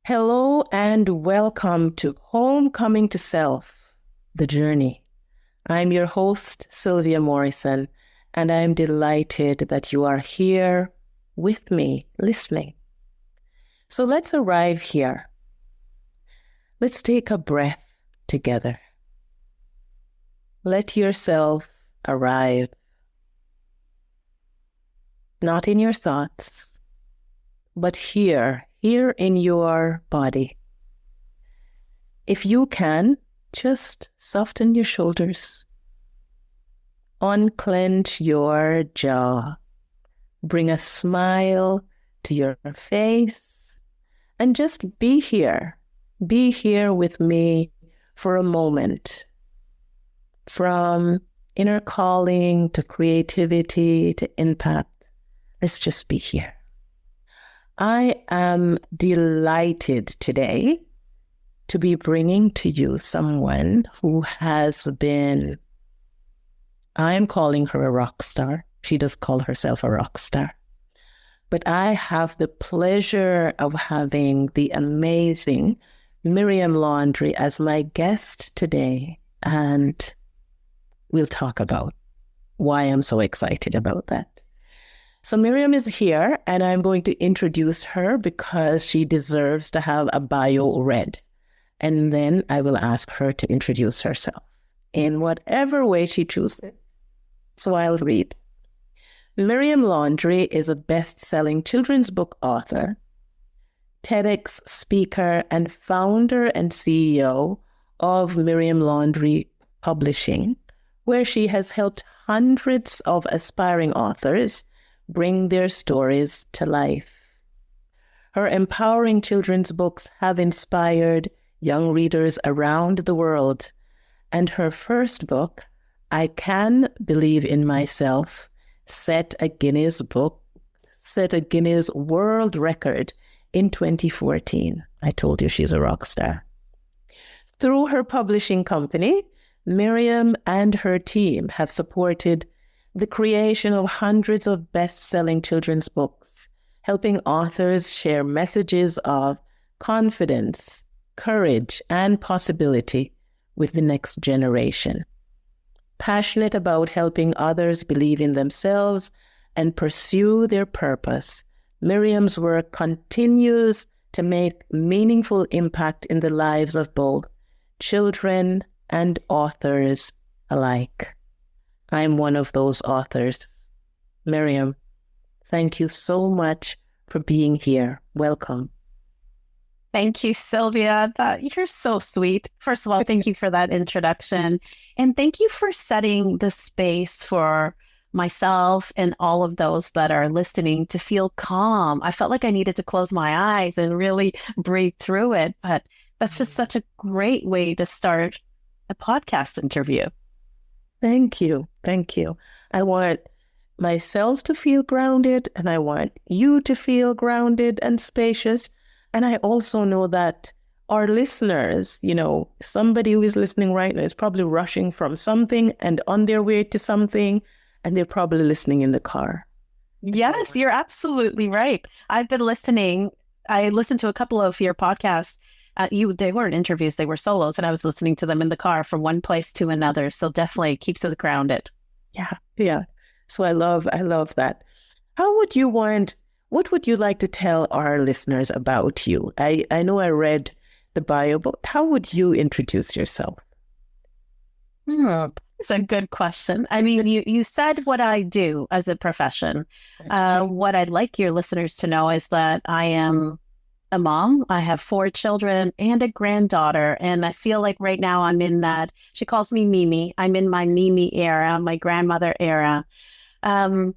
Hello and welcome to Homecoming to Self, the journey. I'm your host, Sylvia Morrison, and I'm delighted that you are here with me, listening. So let's arrive here. Let's take a breath together. Let yourself arrive, not in your thoughts, but here in your body. If you can, just soften your shoulders, unclench your jaw, bring a smile to your face, and just be here. Be here with me for a moment. From inner calling to creativity to impact, let's just be here. I am delighted today to be bringing to you someone who has been, I'm calling her a rock star. She does call herself a rock star. But I have the pleasure of having the amazing Miriam Laundry as my guest today. And we'll talk about why I'm so excited about that. So Miriam is here, and I'm going to introduce her because she deserves to have a bio read. And then I will ask her to introduce herself in whatever way she chooses. So I'll read. Miriam Laundry is a best-selling children's book author, TEDx speaker, and founder and CEO of Miriam Laundry Publishing, where she has helped hundreds of aspiring authors bring their stories to life. Her empowering children's books have inspired young readers around the world, and her first book, I Can Believe in Myself, set a Guinness World Record in 2014. I told you she's a rock star. Through her publishing company, Miriam and her team have supported the creation of hundreds of best-selling children's books, helping authors share messages of confidence, courage, and possibility with the next generation. Passionate about helping others believe in themselves and pursue their purpose, Miriam's work continues to make meaningful impact in the lives of both children and authors alike. I'm one of those authors. Miriam, thank you so much for being here. Welcome. Thank you, Sylvia. You're so sweet. First of all, thank you for that introduction. And thank you for setting the space for myself and all of those that are listening to feel calm. I felt like I needed to close my eyes and really breathe through it. But that's just such a great way to start a podcast interview. Thank you. Thank you. I want myself to feel grounded, and I want you to feel grounded and spacious. And I also know that our listeners, somebody who is listening right now is probably rushing from something and on their way to something, and they're probably listening in the car. Yes, you're absolutely right. I've been listening. I listened to a couple of your podcasts. They weren't interviews, they were solos, and I was listening to them in the car from one place to another. So definitely keeps us grounded. Yeah. So I love that. What would you like to tell our listeners about you? I know I read the bio, but how would you introduce yourself? It's a good question. I mean, you said what I do as a profession. What I'd like your listeners to know is that I am a mom. I have 4 children and a granddaughter. And I feel like right now I'm in that, she calls me Mimi. I'm in my Mimi era, my grandmother era. I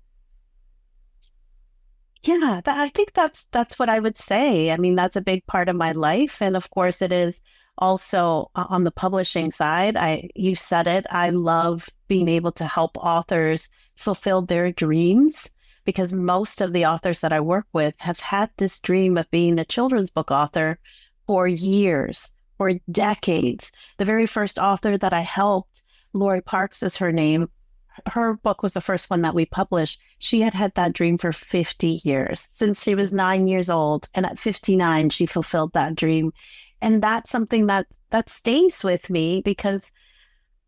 think that's what I would say. I mean, that's a big part of my life. And of course it is also on the publishing side. You said it, I love being able to help authors fulfill their dreams, because most of the authors that I work with have had this dream of being a children's book author for years, for decades. The very first author that I helped, Lori Parks is her name, her book was the first one that we published. She had had that dream for 50 years, since she was 9 years old. And at 59, she fulfilled that dream. And that's something that stays with me, because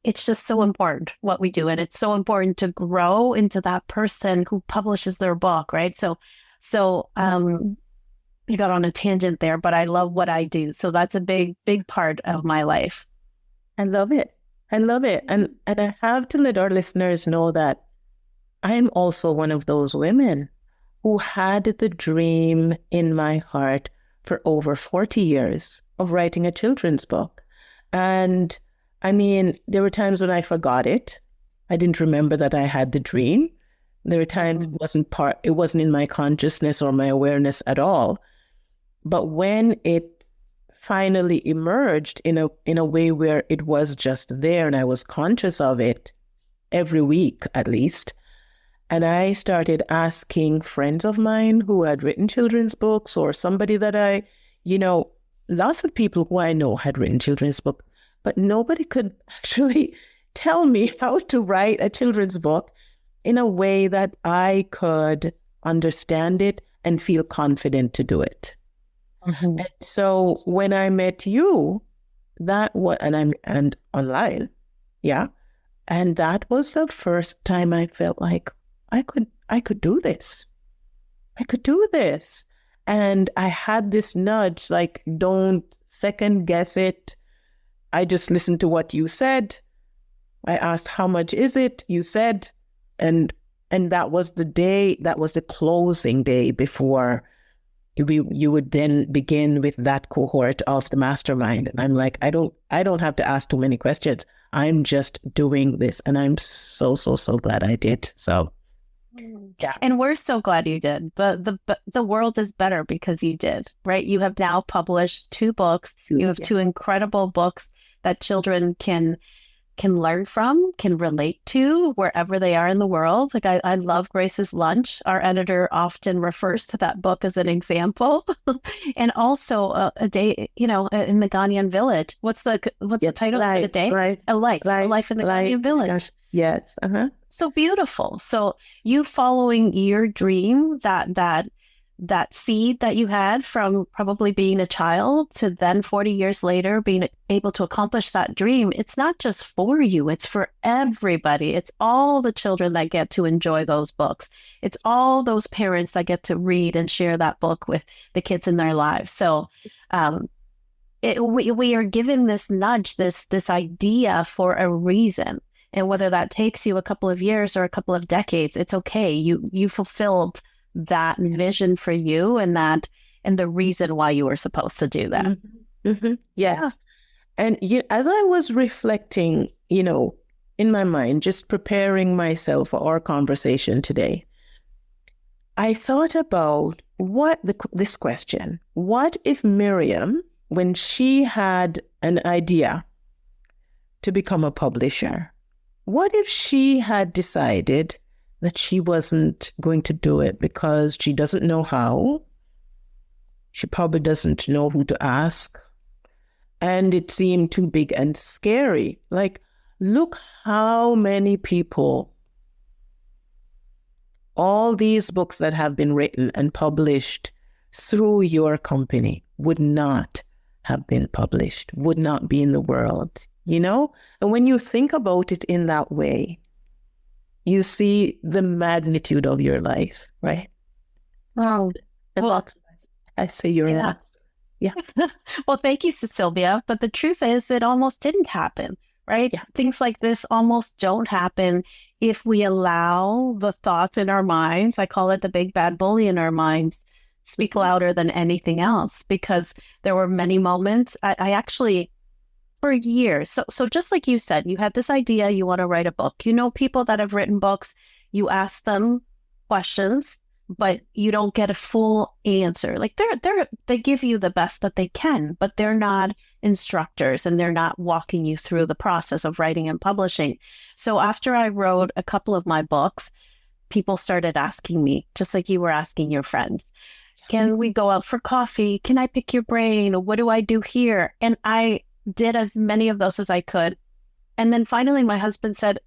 it's just so important what we do. And it's so important to grow into that person who publishes their book, right? So you got on a tangent there, but I love what I do. So that's a big, big part of my life. I love it. I love it. And I have to let our listeners know that I'm also one of those women who had the dream in my heart for over 40 years of writing a children's book. And I mean, there were times when I forgot it. I didn't remember that I had the dream. There were times it wasn't in my consciousness or my awareness at all. But when it finally emerged in a way where it was just there and I was conscious of it every week at least, and I started asking friends of mine who had written children's books, or somebody that lots of people who I know had written children's books, but nobody could actually tell me how to write a children's book in a way that I could understand it and feel confident to do it. Mm-hmm. And so when I met you, and online, yeah, and that was the first time I felt like I could do this. I could do this. And I had this nudge, like, don't second guess it. I just listened to what you said. I asked, how much is it? You said, and that was the closing day before you would then begin with that cohort of the mastermind. And I'm like, I don't have to ask too many questions. I'm just doing this. And I'm so, so, so glad I did. So yeah. And we're so glad you did. The world is better because you did, right? You have now published 2 books. You have 2 incredible books that children can learn from, can relate to wherever they are in the world. Like I love Grace's Lunch. Our editor often refers to that book as an example. And also a day, in the Ghanaian village. What's the title of the day? A life in the Ghanaian village. Yes. Uh-huh. So beautiful. So you following your dream, that seed that you had from probably being a child to then 40 years later being able to accomplish that dream, it's not just for you, it's for everybody. It's all the children that get to enjoy those books. It's all those parents that get to read and share that book with the kids in their lives. So we are given this nudge, this idea for a reason. And whether that takes you a couple of years or a couple of decades, it's okay. You fulfilled that vision for you and the reason why you were supposed to do that. Mm-hmm. Mm-hmm. Yes. Yeah. And as I was reflecting, in my mind, just preparing myself for our conversation today, I thought about this question. What if Miriam, when she had an idea to become a publisher, what if she had decided that she wasn't going to do it because she doesn't know how? She probably doesn't know who to ask. And it seemed too big and scary. Like, look how many people, all these books that have been written and published through your company would not have been published, would not be in the world, And when you think about it in that way, you see the magnitude of your life, right? Oh, well, I say you're not. Yeah. Well, thank you, Cecilia. But the truth is, it almost didn't happen, right? Yeah. Things like this almost don't happen if we allow the thoughts in our minds. I call it the big bad bully in our minds, speak louder than anything else, because there were many moments I actually, for years. So just like you said, you had this idea, you want to write a book. People that have written books, you ask them questions, but you don't get a full answer. Like they give you the best that they can, but they're not instructors and they're not walking you through the process of writing and publishing. So after I wrote a couple of my books, people started asking me, just like you were asking your friends, can we go out for coffee? Can I pick your brain? What do I do here? And I did as many of those as I could. And then finally my husband said,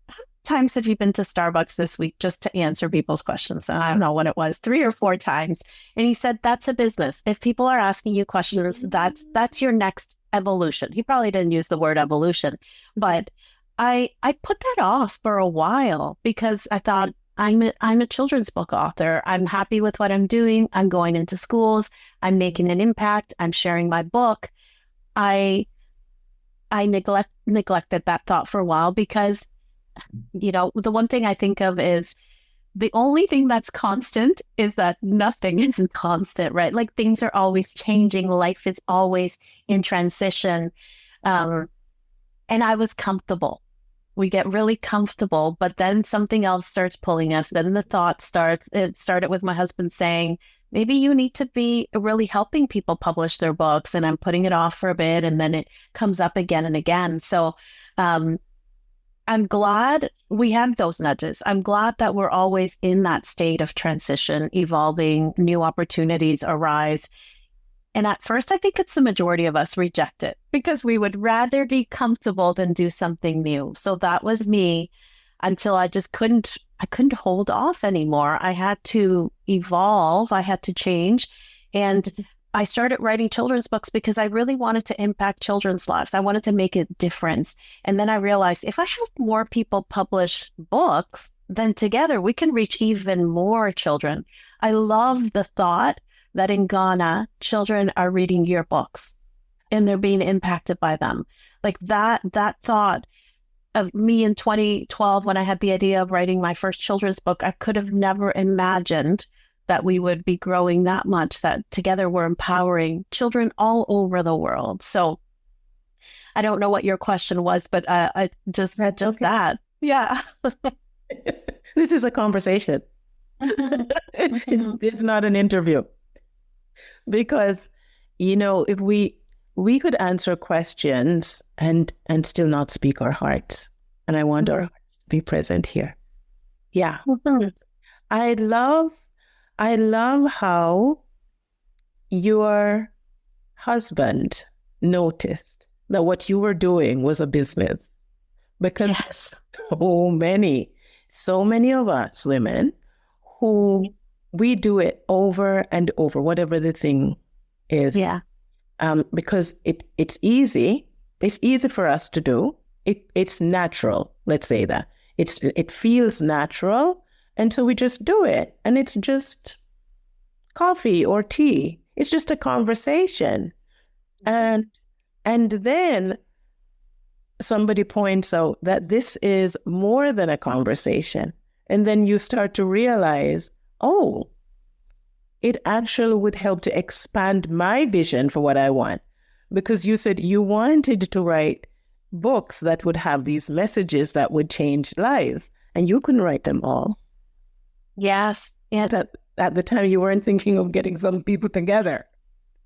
times have you been to Starbucks this week just to answer people's questions? And I don't know what it was, 3 or 4 times. And he said, that's a business. If people are asking you questions, that's your next evolution. He probably didn't use the word evolution, but I put that off for a while because I thought, I'm a children's book author. I'm happy with what I'm doing. I'm going into schools. I'm making an impact. I'm sharing my book. I neglected that thought for a while because, the one thing I think of is the only thing that's constant is that nothing isn't constant, right? Like things are always changing. Life is always in transition. And I was comfortable. We get really comfortable, but then something else starts pulling us. Then the thought starts. It started with my husband saying, maybe you need to be really helping people publish their books. And I'm putting it off for a bit. And then it comes up again and again. So I'm glad we have those nudges. I'm glad that we're always in that state of transition, evolving, new opportunities arise. And at first, I think it's the majority of us reject it because we would rather be comfortable than do something new. So that was me until I couldn't hold off anymore. I had to evolve. I had to change. And I started writing children's books because I really wanted to impact children's lives. I wanted to make a difference. And then I realized if I have more people publish books, then together we can reach even more children. I love the thought that in Ghana, children are reading your books and they're being impacted by them. Like that thought of me in 2012, when I had the idea of writing my first children's book, I could have never imagined that we would be growing that much, that together we're empowering children all over the world. So I don't know what your question was, but I just okay. That. Yeah. This is a conversation. It's not an interview. Because, if we could answer questions and still not speak our hearts. And I want our hearts to be present here. Yeah. I love how your husband noticed that what you were doing was a business. Because yes. so many of us women who we do it over and over, whatever the thing is. Yeah. Because it's easy. It's easy for us to do. It's natural. Let's say that. It feels natural. And so we just do it. And it's just coffee or tea. It's just a conversation. And then somebody points out that this is more than a conversation. And then you start to realize, oh, it actually would help to expand my vision for what I want. Because you said you wanted to write books that would have these messages that would change lives, and you couldn't write them all. Yes. And at the time, you weren't thinking of getting some people together.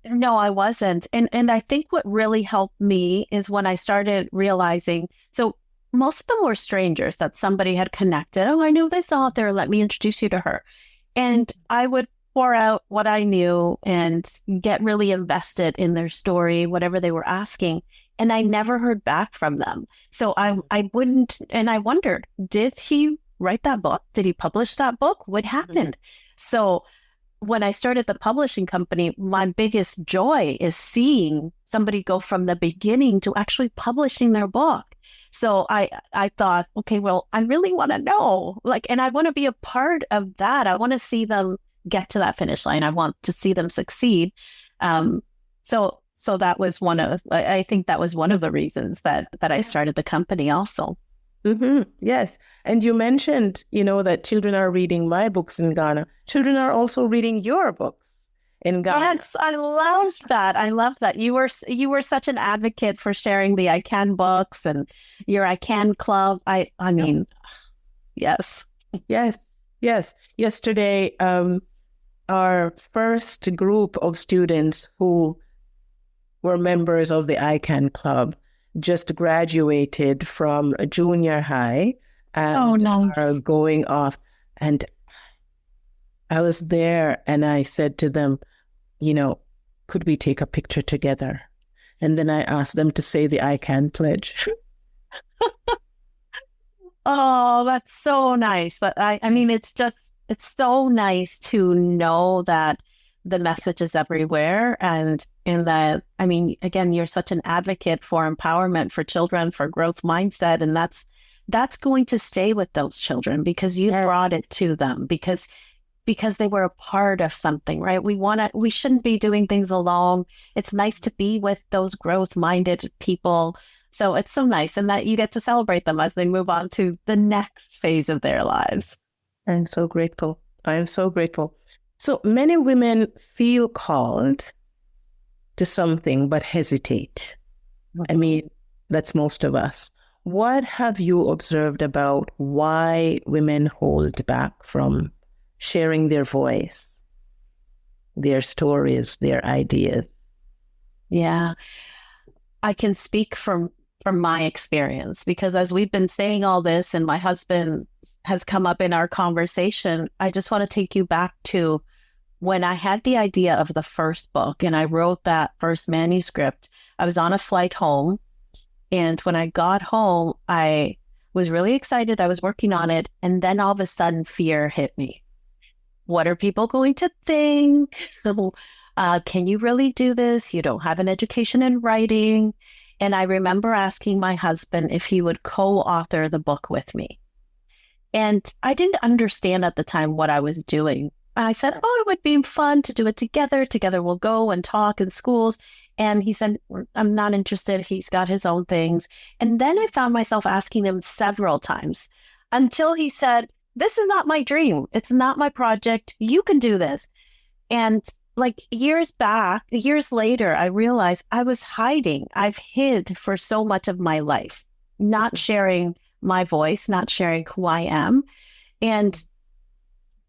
No, I wasn't. And I think what really helped me is when I started realizing, so most of them were strangers that somebody had connected. Oh, I know this author. Let me introduce you to her. And I would pour out what I knew and get really invested in their story, whatever they were asking. And I never heard back from them. So I wouldn't, and I wondered, did he write that book? Did he publish that book? What happened? So when I started the publishing company, my biggest joy is seeing somebody go from the beginning to actually publishing their book. So I thought, okay, well, I really want to know, and I want to be a part of that. I want to see them get to that finish line. I want to see them succeed. So that was I think that was one of the reasons that I started the company also. Mm-hmm. Yes. And you mentioned, that children are reading my books in Ghana. Children are also reading your books in Ghana. Yes, I love that. I love that. You were such an advocate for sharing the I Can books and your I Can club. I mean, yes. Yes. Yes. Yesterday, our first group of students who were members of the I Can club just graduated from a junior high and are going off. And I was there and I said to them, could we take a picture together? And then I asked them to say the I Can pledge. Oh, that's so nice. I mean, it's so nice to know that the message is everywhere and that, I mean, again, you're such an advocate for empowerment for children, for growth mindset, and that's going to stay with those children because you brought it to them because they were a part of something, right? We shouldn't be doing things alone. It's nice to be with those growth minded people. So it's so nice. And that you get to celebrate them as they move on to the next phase of their lives. I'm so grateful. I am so grateful. So many women feel called to something but hesitate. I mean, that's most of us. What have you observed about why women hold back from sharing their voice, their stories, their ideas? Yeah, I can speak from my experience because as we've been saying all this and my husband has come up in our conversation, I just want to take you back to when I had the idea of the first book and I wrote that first manuscript. I was on a flight home, and when I got home, I was really excited. I was working on it, and then all of a sudden fear hit me. What are people going to think? Can you really do this? You don't have an education in writing. And I remember asking my husband if he would co-author the book with me. And I didn't understand at the time what I was doing. I said, oh, it would be fun to do it together. Together we'll go and talk in schools. And he said, I'm not interested. He's got his own things. And then I found myself asking him several times until he said, this is not my dream. It's not my project. You can do this. And like years later, I realized I was hiding. I've hid for so much of my life, not sharing my voice, not sharing who I am. And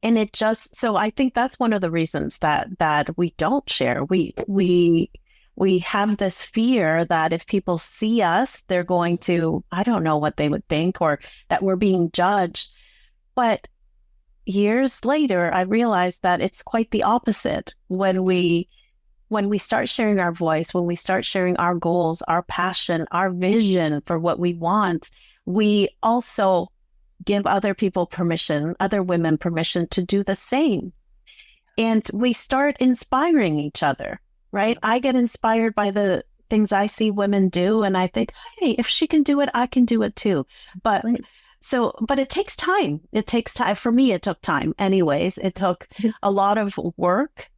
it just, so I think that's one of the reasons that we don't share. We have this fear that if people see us, they're going to, I don't know what they would think, or that we're being judged. But years later, I realized that it's quite the opposite. When we start sharing our voice, when we start sharing our goals, our passion, our vision for what we want, we also give other people permission, other women permission to do the same. And we start inspiring each other, right? I get inspired by the things I see women do, and I think, hey, if she can do it, I can do it too. But it takes time. It takes time. For me, it took time. Anyways, it took a lot of work,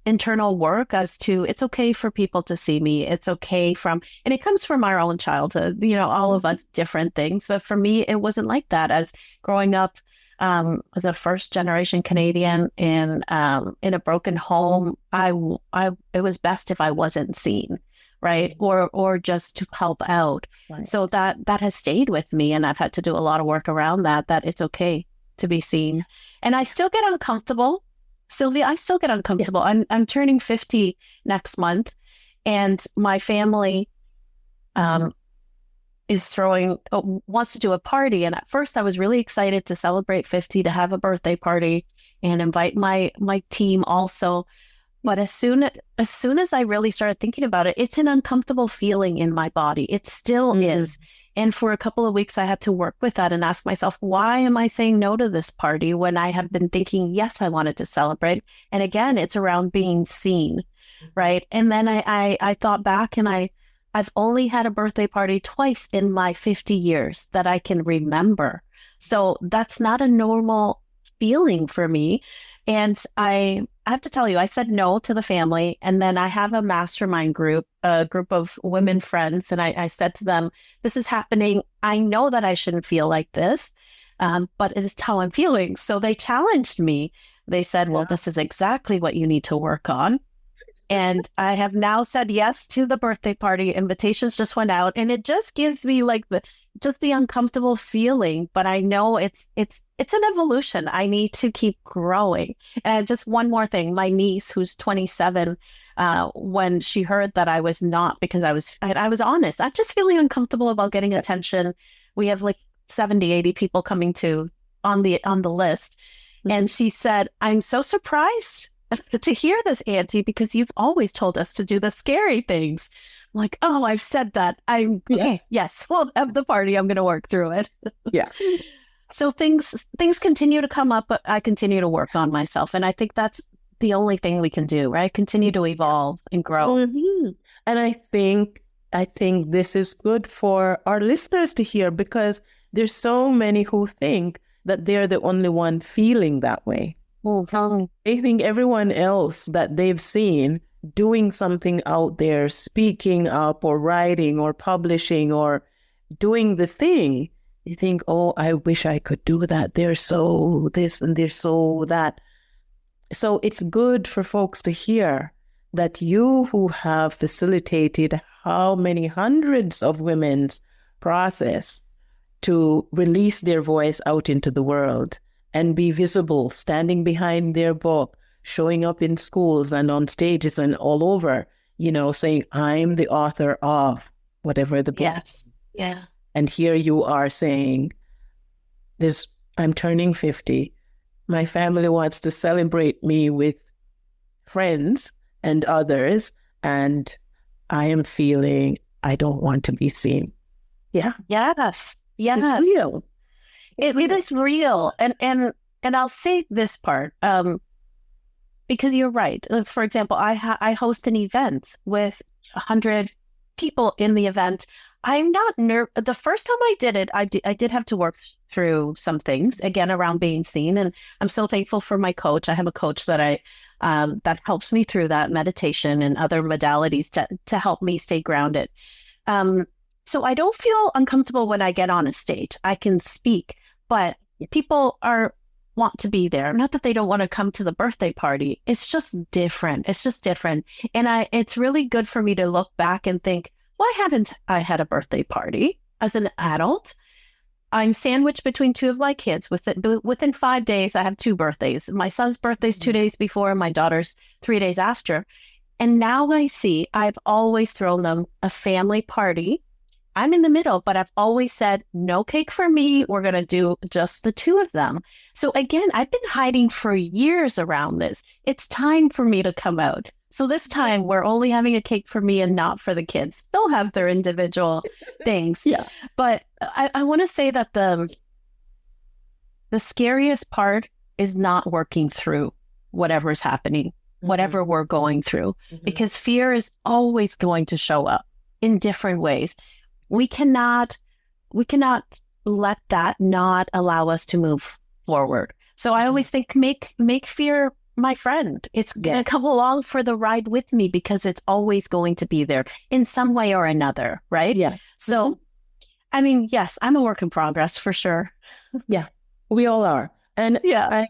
internal work as to, it's okay for people to see me. It's okay and it comes from our own childhood, all of us different things. But for me, it wasn't like that. As growing up as a first generation Canadian in a broken home, it was best if I wasn't seen. Right. Or just to help out. Right. So that has stayed with me. And I've had to do a lot of work around that it's okay to be seen. And I still get uncomfortable. Sylvia, I still get uncomfortable. Yeah. I'm turning 50 next month, and my family wants to do a party. And at first I was really excited to celebrate 50, to have a birthday party and invite my team also. But as soon as I really started thinking about it, it's an uncomfortable feeling in my body. It still is. And for a couple of weeks, I had to work with that and ask myself, why am I saying no to this party when I have been thinking, yes, I wanted to celebrate? And again, it's around being seen, right? And then I thought back, and I've only had a birthday party twice in my 50 years that I can remember. So that's not a normal feeling for me. And I have to tell you, I said no to the family. And then I have a mastermind group, a group of women friends. And I said to them, this is happening. I know that I shouldn't feel like this, but it is how I'm feeling. So they challenged me. They said, well, this is exactly what you need to work on. And I have now said yes to the birthday party. Invitations just went out, and it just gives me like the uncomfortable feeling. But I know it's an evolution. I need to keep growing. And just one more thing, my niece, who's 27, when she heard that I was not, because I was honest, I'm just feeling uncomfortable about getting attention. We have like 70, 80 people coming on the list. And she said, I'm so surprised to hear this, Auntie, because you've always told us to do the scary things. like, oh, I've said that. I'm okay. Yes, well, at the party, I'm going to work through it. Yeah. So things continue to come up, but I continue to work on myself. And I think that's the only thing we can do, right? Continue to evolve and grow. Mm-hmm. And I think this is good for our listeners to hear, because there's so many who think that they're the only one feeling that way. Mm-hmm. They think everyone else that they've seen doing something out there, speaking up or writing or publishing or doing the thing, you think, oh, I wish I could do that. They're so this and they're so that. So it's good for folks to hear that you, who have facilitated how many hundreds of women's process to release their voice out into the world and be visible, standing behind their book, showing up in schools and on stages and all over, saying, I'm the author of whatever the book. Yes. Yeah. And here you are saying, I'm turning 50. My family wants to celebrate me with friends and others, and I am feeling I don't want to be seen. Yeah. Yes. Yes. It's real. It is real. And I'll say this part, because you're right. For example, I host an event with 100 people in the event. I'm not the first time I did it, I did have to work through some things, again, around being seen. And I'm so thankful for my coach. I have a coach that that helps me through that, meditation and other modalities to help me stay grounded. So I don't feel uncomfortable when I get on a stage. I can speak, but people want to be there. Not that they don't want to come to the birthday party. It's just different. And it's really good for me to look back and think, why haven't I had a birthday party as an adult? I'm sandwiched between two of my kids. Within 5 days, I have 2 birthdays. My son's birthday's 2 days before, my daughter's 3 days after. And now I see I've always thrown them a family party. I'm in the middle, but I've always said, no cake for me. We're going to do just the 2 of them. So again, I've been hiding for years around this. It's time for me to come out. So this time we're only having a cake for me and not for the kids. They'll have their individual things. Yeah. But I want to say that the scariest part is not working through whatever's happening, whatever we're going through, because fear is always going to show up in different ways. We cannot let that not allow us to move forward. So I always think make fear my friend. It's going to come along for the ride with me, because it's always going to be there in some way or another, right? Yeah. So, I mean, yes, I'm a work in progress for sure. Yeah, we all are. And yeah,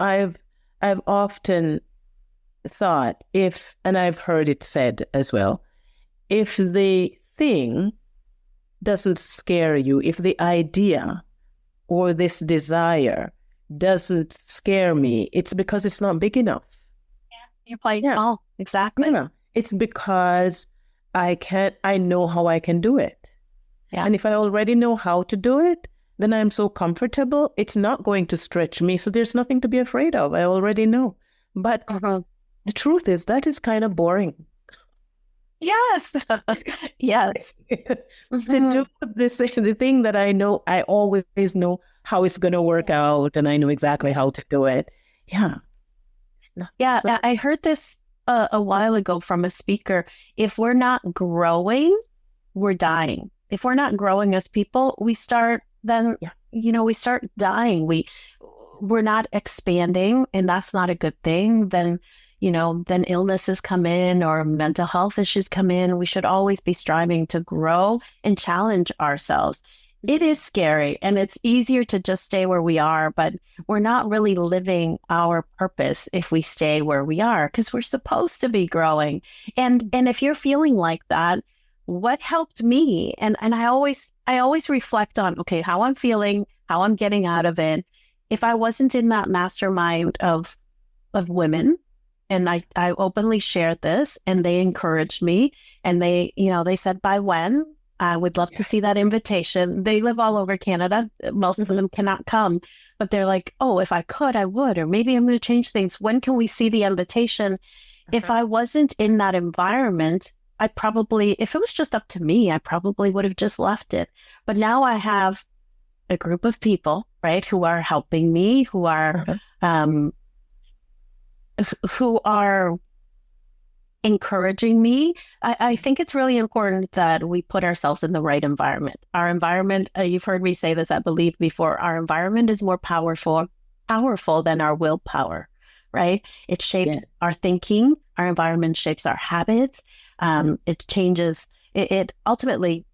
I've often thought, and I've heard it said as well, if the thing doesn't scare you, if the idea or this desire doesn't scare me, it's because it's not big enough. Yeah, you're playing small. Exactly. Yeah. It's because I know how I can do it. Yeah. And if I already know how to do it, then I'm so comfortable, it's not going to stretch me. So there's nothing to be afraid of. I already know. But the truth is that is kind of boring. Yes. Yes. To do the thing that I know, I always know how it's going to work out, and I know exactly how to do it. Yeah. I heard this a while ago from a speaker. If we're not growing, we're dying. If we're not growing as people, we start dying. We're not expanding, and that's not a good thing. Then illnesses come in or mental health issues come in. We should always be striving to grow and challenge ourselves. It is scary, and it's easier to just stay where we are, but we're not really living our purpose if we stay where we are, because we're supposed to be growing. And if you're feeling like that, what helped me? And I always reflect on, okay, how I'm feeling, how I'm getting out of it. If I wasn't in that mastermind of women, and I openly shared this, and they encouraged me, and they said, by when? I would love to see that invitation. They live all over Canada. Most of them cannot come, but they're like, oh, if I could, I would, or maybe I'm going to change things. When can we see the invitation? If I wasn't in that environment, I probably, if it was just up to me, I probably would have just left it. But now I have a group of people, right, who are helping me, who are who are encouraging me. I think it's really important that we put ourselves in the right environment. Our environment, you've heard me say this, I believe, before, our environment is more powerful than our willpower, right? It shapes our thinking. Our environment shapes our habits. It changes, it ultimately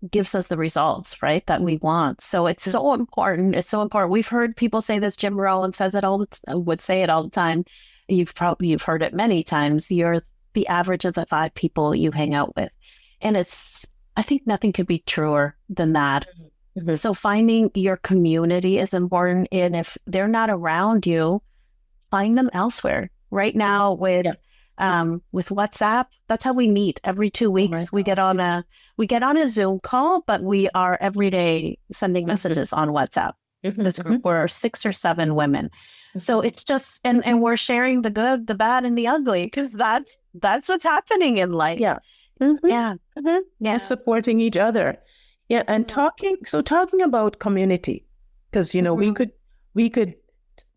gives us the results, right, that we want. So it's so important. It's so important. We've heard people say this. Jim Rohn says it would say it all the time. You've heard it many times. You're the average of the 5 people you hang out with. And I think nothing could be truer than that. Mm-hmm. So finding your community is important. And if they're not around you, find them elsewhere. Right now with WhatsApp, that's how we meet every 2 weeks. Right. We get on a Zoom call, but we are every day sending messages on WhatsApp. This group, we're 6 or 7 women. So it's just, and we're sharing the good, the bad, and the ugly, because that's what's happening in life. Yeah. Yeah. Supporting each other. Yeah. And talking about community, because, we could,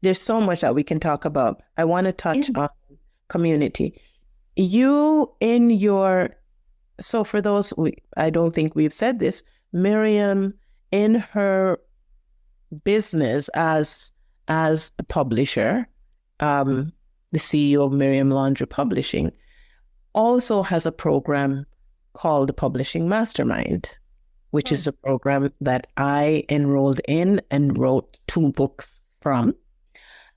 there's so much that we can talk about. I want to touch on community. So for those, I don't think we've said this, Miriam, in her business as a publisher, the CEO of Miriam Laundry Publishing, also has a program called the Publishing Mastermind, which is a program that I enrolled in and wrote 2 books from.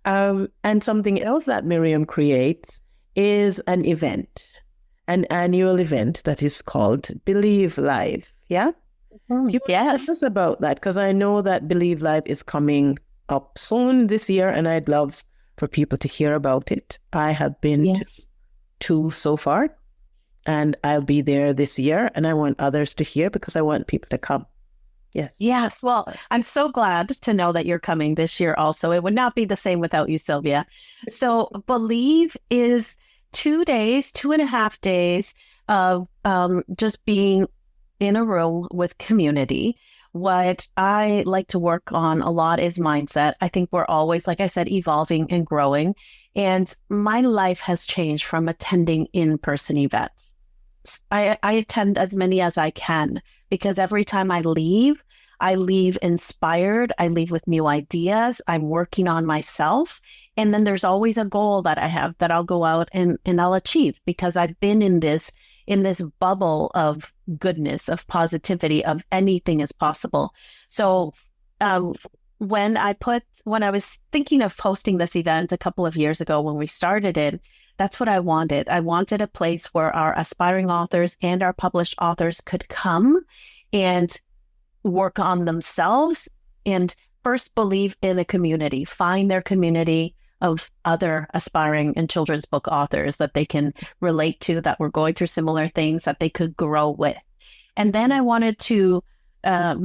And something else that Miriam creates is an annual event that is called Believe Live. Yeah? You tell us about that, because I know that Believe Live is coming up soon this year, and I'd love for people to hear about it. I have been to 2 so far, and I'll be there this year, and I want others to hear because I want people to come. Yes. Well, I'm so glad to know that you're coming this year also. It would not be the same without you, Sylvia. So Believe is 2.5 days of just being in a room with community. What I like to work on a lot is mindset. I think we're always, like I said, evolving and growing. And my life has changed from attending in-person events. I attend as many as I can, because every time I leave inspired. I leave with new ideas. I'm working on myself. And then there's always a goal that I have that I'll go out and I'll achieve, because I've been in this bubble of goodness, of positivity, of anything is possible. So when I was thinking of hosting this event a couple of years ago when we started it, that's what I wanted. I wanted a place where our aspiring authors and our published authors could come and work on themselves and first believe in a community, find their community of other aspiring and children's book authors that they can relate to, that were going through similar things, that they could grow with. And then I wanted to,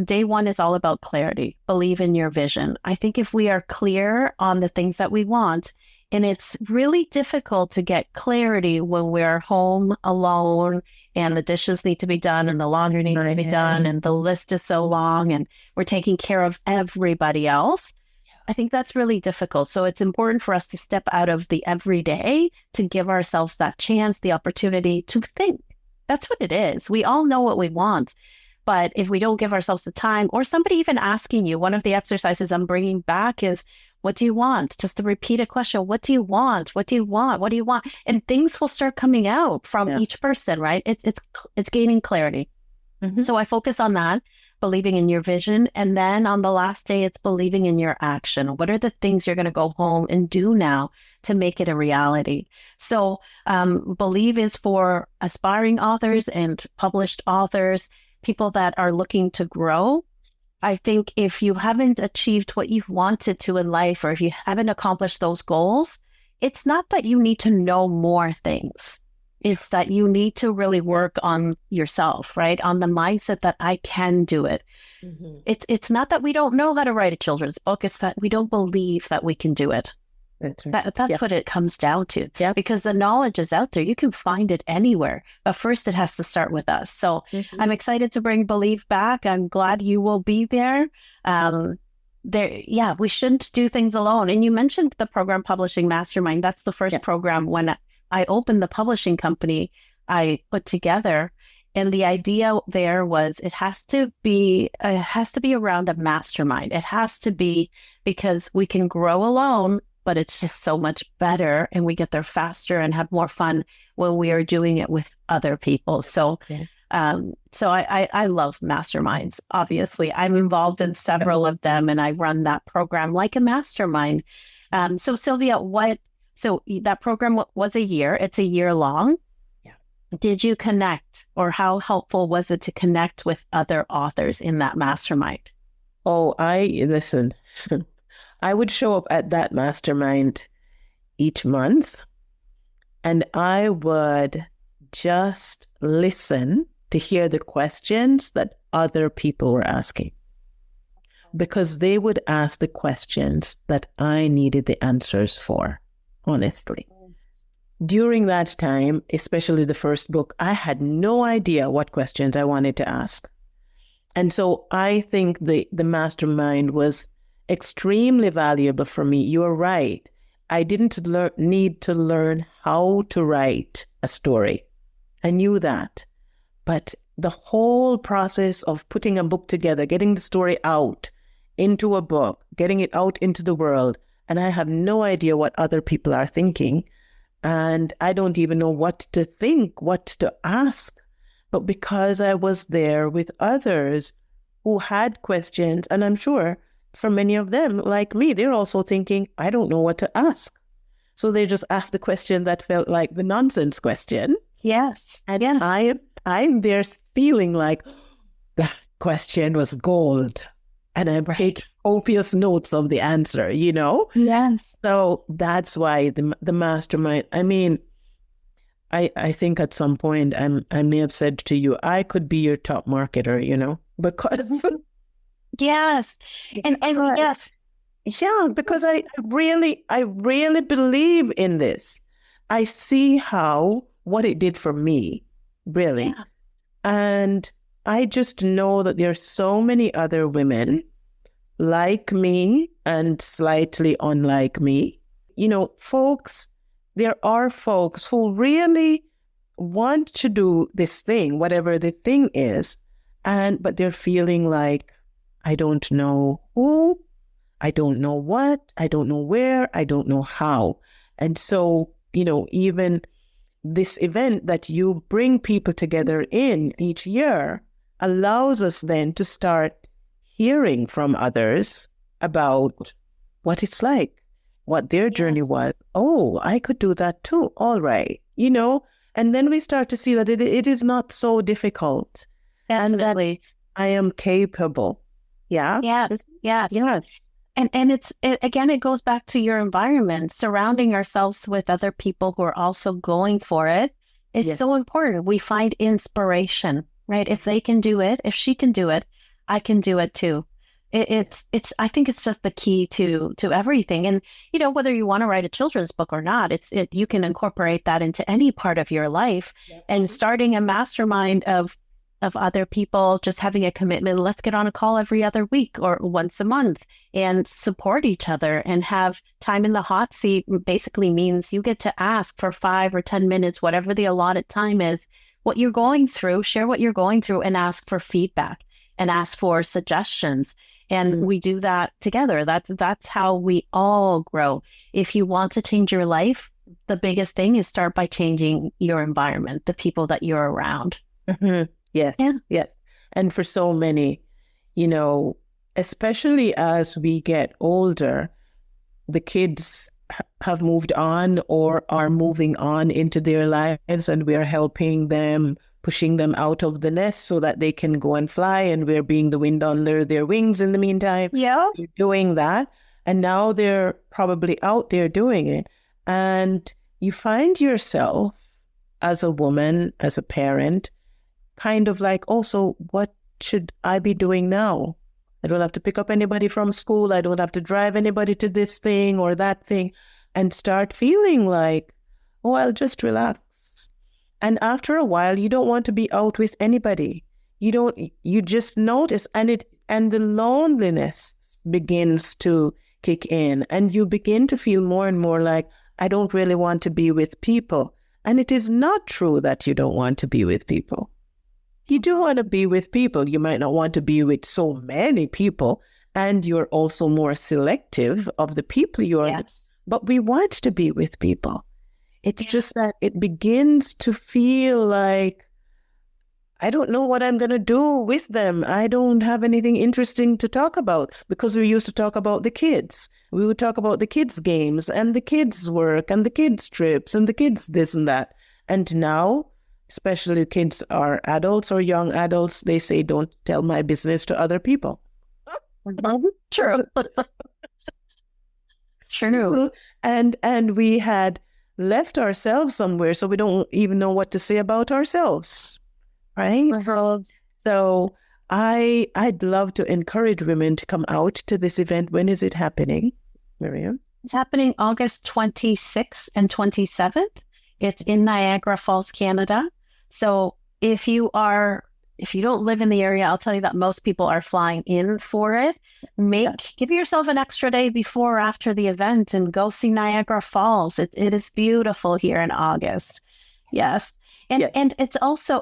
day one is all about clarity, believe in your vision. I think if we are clear on the things that we want, and it's really difficult to get clarity when we're home alone and the dishes need to be done and the laundry needs to be done and the list is so long and we're taking care of everybody else. I think that's really difficult. So it's important for us to step out of the everyday to give ourselves that chance, the opportunity to think. That's what it is. We all know what we want. But if we don't give ourselves the time, or somebody even asking you, one of the exercises I'm bringing back is, what do you want? Just to repeat a question. What do you want? What do you want? What do you want? And things will start coming out from each person, right? It's gaining clarity. Mm-hmm. So I focus on that, believing in your vision. And then on the last day, it's believing in your action. What are the things you're going to go home and do now to make it a reality? So Believe is for aspiring authors and published authors, people that are looking to grow. I think if you haven't achieved what you've wanted to in life, or if you haven't accomplished those goals, it's not that you need to know more things. It's that you need to really work on yourself, right? On the mindset that I can do it. Mm-hmm. It's not that we don't know how to write a children's book. It's that we don't believe that we can do it. That's right. That's Yeah. what it comes down to. Yeah. Because the knowledge is out there. You can find it anywhere. But first, it has to start with us. So I'm excited to bring Believe back. I'm glad you will be there. We shouldn't do things alone. And you mentioned the program Publishing Mastermind. That's the first program when I opened the publishing company I put together. And the idea there was it has to be around a mastermind. It has to be because we can grow alone, but it's just so much better and we get there faster and have more fun when we are doing it with other people. So I love masterminds. Obviously, I'm involved in several of them and I run that program like a mastermind. So Sylvia, so that program was a year. It's a year long. Yeah. Did you connect, or how helpful was it to connect with other authors in that mastermind? Oh, listen, I would show up at that mastermind each month and I would just listen to hear the questions that other people were asking, because they would ask the questions that I needed the answers for, honestly. During that time, especially the first book, I had no idea what questions I wanted to ask. And so I think the mastermind was extremely valuable for me. You're right. I didn't need to learn how to write a story. I knew that. But the whole process of putting a book together, getting the story out into a book, getting it out into the world, and I have no idea what other people are thinking. And I don't even know what to think, what to ask. But because I was there with others who had questions, and I'm sure for many of them, like me, they're also thinking, I don't know what to ask. So they just asked the question that felt like the nonsense question. Yes. And I'm there feeling like that question was gold. And I'm taking copious notes of the answer, Yes. So that's why the mastermind, I mean, I think at some point I may have said to you, I could be your top marketer, because yes. And yes. Yeah, because I really believe in this. I see what it did for me, really. Yeah. And I just know that there are so many other women like me and slightly unlike me. There are folks who really want to do this thing, whatever the thing is, but they're feeling like, I don't know who, I don't know what, I don't know where, I don't know how. And so, even this event that you bring people together in each year allows us then to start hearing from others about what it's like, what their journey was. Oh, I could do that too. All right. And then we start to see that it is not so difficult. Definitely. And that I am capable. Yeah. Yes. Yes. Yes. And it goes back to your environment. Surrounding ourselves with other people who are also going for it is so important. We find inspiration, right? If they can do it, if she can do it, I can do it too. I think it's just the key to everything. And, whether you want to write a children's book or not, you can incorporate that into any part of your life. And starting a mastermind of other people, just having a commitment, let's get on a call every other week or once a month and support each other and have time in the hot seat basically means you get to ask for 5 or 10 minutes, whatever the allotted time is, what you're going through, share what you're going through and ask for feedback and ask for suggestions. And we do that together. That's how we all grow. If you want to change your life, the biggest thing is start by changing your environment, the people that you're around. Mm-hmm. Yes. Yeah. And for so many, especially as we get older, the kids have moved on or are moving on into their lives, and we're helping them, pushing them out of the nest so that they can go and fly, and we're being the wind under their wings in the meantime. Yeah. We're doing that. And now they're probably out there doing it. And you find yourself as a woman, as a parent, kind of like, also, what should I be doing now? I don't have to pick up anybody from school. I don't have to drive anybody to this thing or that thing. and start feeling like, oh, I'll just relax. And after a while, you don't want to be out with anybody. You just notice, and the loneliness begins to kick in, and you begin to feel more and more like, I don't really want to be with people. And it is not true that you don't want to be with people. You do want to be with people. You might not want to be with so many people, and you're also more selective of the people you are. Yes. But we want to be with people. It's just that it begins to feel like, I don't know what I'm going to do with them. I don't have anything interesting to talk about, because we used to talk about the kids. We would talk about the kids' games and the kids' work and the kids' trips and the kids' this and that. And now, especially kids are adults or young adults, they say, don't tell my business to other people. True. True. And we had left ourselves somewhere, so we don't even know what to say about ourselves. Right? So I'd love to encourage women to come out to this event. When is it happening, Miriam? It's happening August 26th and 27th. It's in Niagara Falls, Canada. So if you don't live in the area, I'll tell you that most people are flying in for it. Give yourself an extra day before or after the event and go see Niagara Falls. It is beautiful here in August. Yes. And it's also,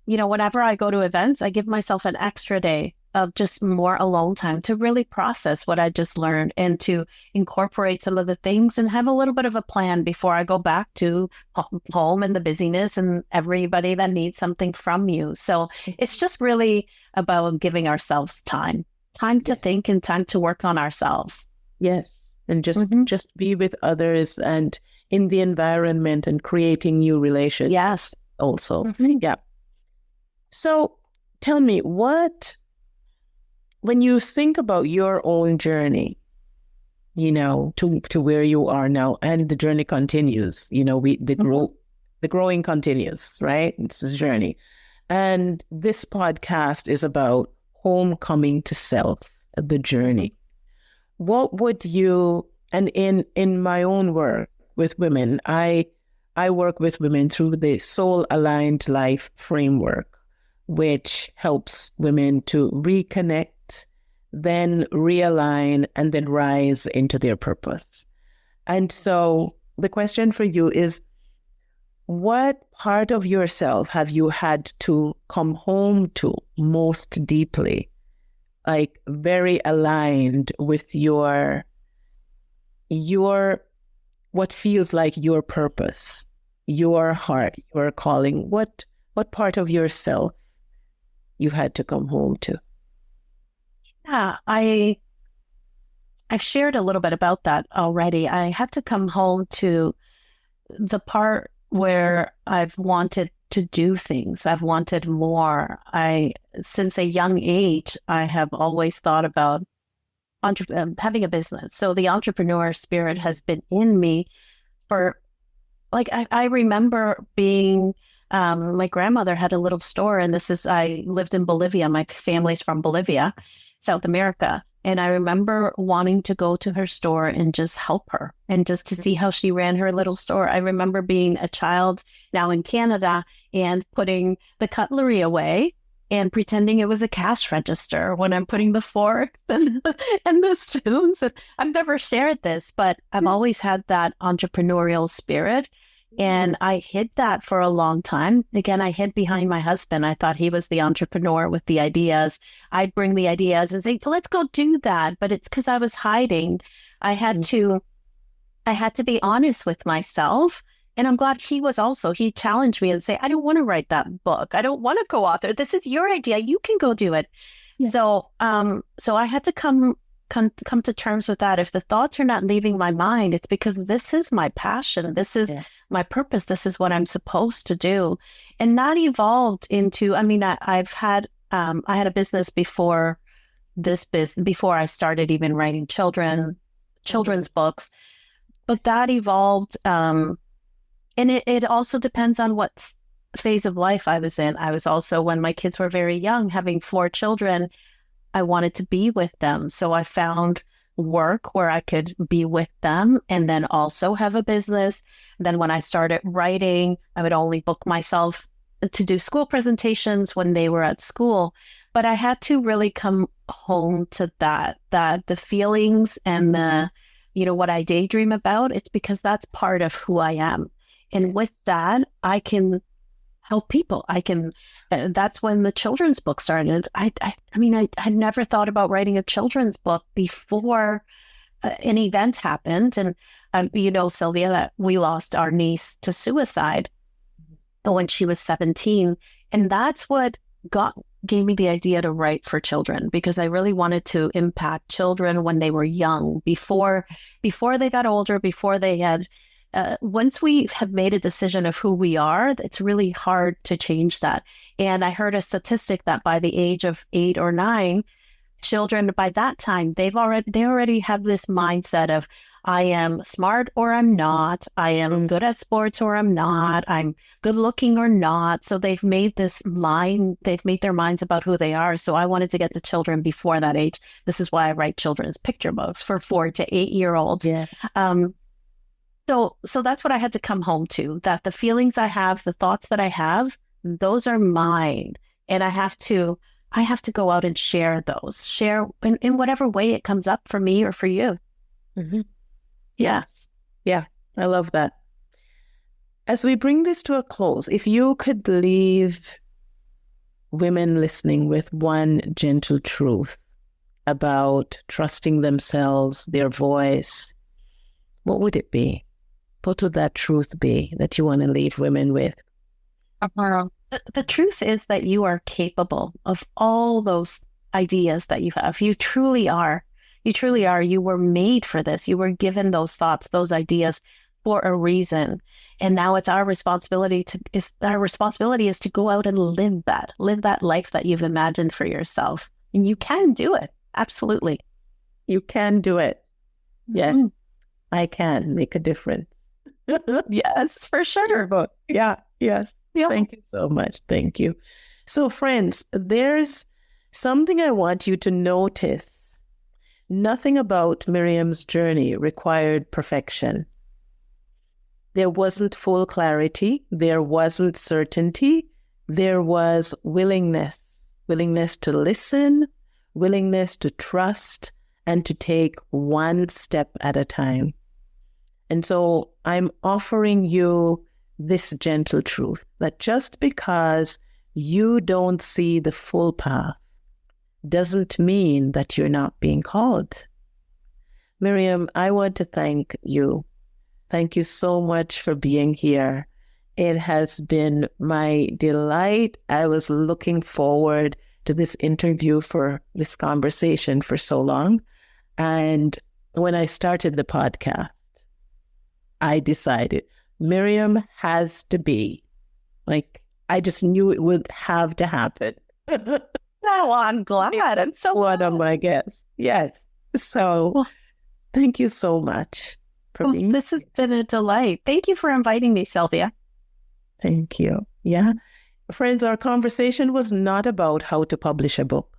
whenever I go to events, I give myself an extra day of just more alone time to really process what I just learned and to incorporate some of the things and have a little bit of a plan before I go back to home and the busyness and everybody that needs something from you. So it's just really about giving ourselves time to think and time to work on ourselves. Yes. And just be with others and in the environment and creating new relationships. Yes. Also. Yeah. So tell me, when you think about your own journey, to where you are now, and the journey continues, the growing continues, right? It's a journey. And this podcast is about homecoming to self, the journey. What would you, and in my own work with women, I work with women through the Soul Aligned Life framework, which helps women to reconnect, then realign, and then rise into their purpose. And so the question for you is, what part of yourself have you had to come home to most deeply, like very aligned with your what feels like your purpose, your heart, your calling? What part of yourself you had to come home to? Yeah, I've shared a little bit about that already. I had to come home to the part where I've wanted to do things. I've wanted more. Since a young age, I have always thought about having a business. So the entrepreneur spirit has been in me for, I remember being, my grandmother had a little store, and I lived in Bolivia. My family's from Bolivia, South America. And I remember wanting to go to her store and just help her and just to see how she ran her little store. I remember being a child now in Canada and putting the cutlery away and pretending it was a cash register when I'm putting the forks and the spoons. And I've never shared this, but I've always had that entrepreneurial spirit. And I hid that for a long time. Again, I hid behind my husband. I thought he was the entrepreneur with the ideas. I'd bring the ideas and say, let's go do that. But it's because I was hiding. I had to be honest with myself. And I'm glad he challenged me and say, I don't want to write that book. I don't want to co-author. This is your idea. You can go do it. Yeah. So I had to come to terms with that. If the thoughts are not leaving my mind, it's because this is my passion. This is my purpose. This is what I'm supposed to do. And that evolved into, I had a business before before I started even writing children's books, but that evolved. And it also depends on what phase of life I was in. I was also, when my kids were very young, having 4 children, I wanted to be with them. So I found work where I could be with them and then also have a business. Then when I started writing, I would only book myself to do school presentations when they were at school. But I had to really come home to that the feelings and the, what I daydream about, it's because that's part of who I am. And with that, I can help people. That's when the children's book started. I had never thought about writing a children's book before an event happened. And, Sylvia, that we lost our niece to suicide when she was 17. And that's what gave me the idea to write for children, because I really wanted to impact children when they were young, before they got older, before they had once we have made a decision of who we are, it's really hard to change that. And I heard a statistic that by the age of 8 or 9, children, by that time, they already have this mindset of, I am smart or I'm not, I am good at sports or I'm not, I'm good looking or not. So they've made their minds about who they are. So I wanted to get to children before that age. This is why I write children's picture books for 4 to 8-year-olds. Yeah. So that's what I had to come home to, that the feelings I have, the thoughts that I have, those are mine. And I have to go out and share in whatever way it comes up for me or for you. Mm-hmm. Yes. Yeah, I love that. As we bring this to a close, if you could leave women listening with one gentle truth about trusting themselves, their voice, what would it be? What would that truth be that you want to leave women with? The truth is that you are capable of all those ideas that you have. You truly are. You truly are. You were made for this. You were given those thoughts, those ideas for a reason. And now it's our responsibility is to go out and live that life that you've imagined for yourself. And you can do it. Absolutely. You can do it. Yes, I can make a difference. Yes, for sure. Yeah, yes. Yeah. Thank you so much. Thank you. So friends, there's something I want you to notice. Nothing about Miriam's journey required perfection. There wasn't full clarity. There wasn't certainty. There was willingness to listen, willingness to trust, and to take one step at a time. And so I'm offering you this gentle truth that just because you don't see the full path doesn't mean that you're not being called. Miriam, I want to thank you. Thank you so much for being here. It has been my delight. I was looking forward to this interview, for this conversation for so long. And when I started the podcast, I decided Miriam has to be, I just knew it would have to happen. Oh, I'm glad. I'm so one of my guests. Yes. So thank you so much for being. This has been a delight. Thank you for inviting me, Sylvia. Thank you. Yeah. Friends, our conversation was not about how to publish a book.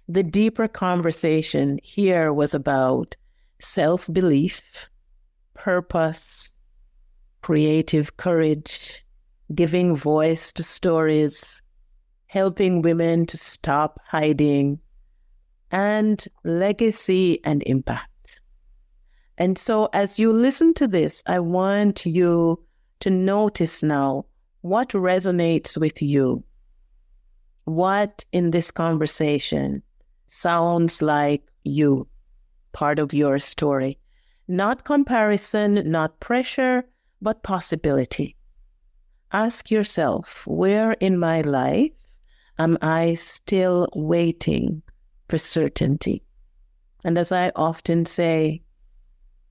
The deeper conversation here was about self-belief, purpose, creative courage, giving voice to stories, helping women to stop hiding, and legacy and impact. And so as you listen to this, I want you to notice now what resonates with you. What in this conversation sounds like you, part of your story. Not comparison, not pressure, but possibility. Ask yourself, where in my life am I still waiting for certainty? And as I often say,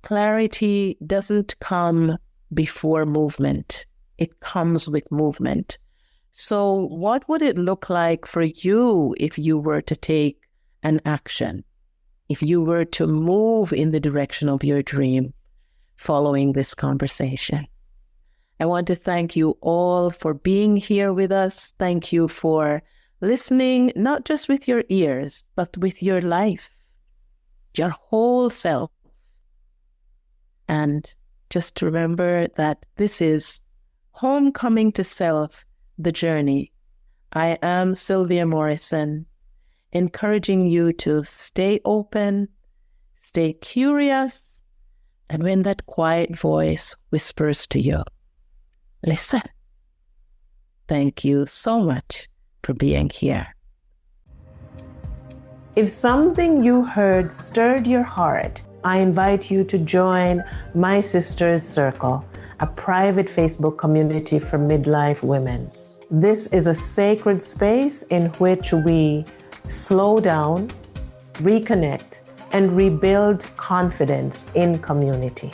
clarity doesn't come before movement. It comes with movement. So what would it look like for you if you were to take an action? If you were to move in the direction of your dream following this conversation? I want to thank you all for being here with us. Thank you for listening, not just with your ears, but with your life. your whole self. And just remember that this is Homecoming to Self, the journey. I am Sylvia Morrison, encouraging you to stay open, stay curious, and when that quiet voice whispers to you, listen. Thank you so much for being here. If something you heard stirred your heart, I invite you to join My Sister's Circle, a private Facebook community for midlife women. This is a sacred space in which we slow down, reconnect, and rebuild confidence in community.